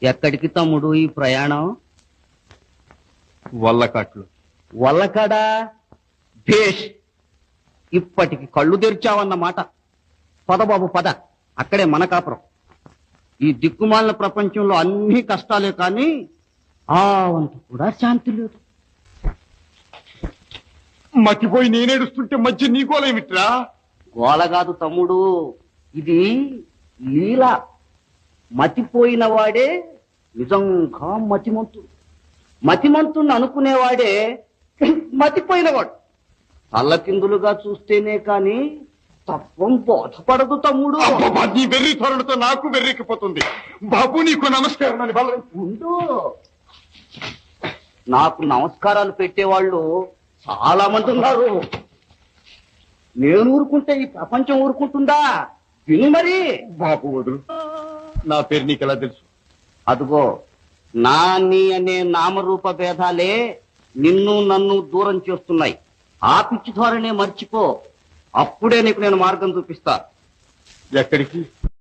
ఎక్కడికి తమ్ముడు ఈ ప్రయాణం? వల్లకాట్లు. వల్లకాడా? భేష్, ఇప్పటికి కళ్ళు తెరిచావన్నమాట. పద బాబు పద, అక్కడే మన కాపురం. ఈ దిక్కుమాలిన ప్రపంచంలో అన్ని కష్టాలే కానీ ఆ వంత కూడా శాంతి లేదు. మతిపోయి నేనేడుస్తుంటే మధ్య నీకోలేమిట్రా? గోల కాదు తమ్ముడు, ఇది లీల. మతిపోయిన వాడే నిజంగా మతిమంతుడు. మతిమంతుణ్ణి అనుకునేవాడే మతిపోయినవాడు. తల్లకిందులుగా చూస్తేనే కాని తత్వం బోధపడదు తమ్ముడు. నీ వెర్రి త్వరణతో నాకు వెర్రెక్కిపోతుంది. బాబు నీకు నమస్కారం అని బలం ఉండు. నాకు నమస్కారాలు పెట్టేవాళ్ళు చాలా మంది ఉన్నారు. నేను ఊరుకుంటే ఈ ప్రపంచం ఊరుకుంటుందా? విను మరి. బాబు వదులు, నా పేరు నీకెలా తెలుసు? అదుగో, నా నీ అనే నామరూప భేదాలే నిన్ను నన్ను దూరం చేస్తున్నాయి. ఆ పిచ్చి ధోరణే మర్చిపో, అప్పుడే నీకు నేను మార్గం చూపిస్తా. ఎక్కడికి?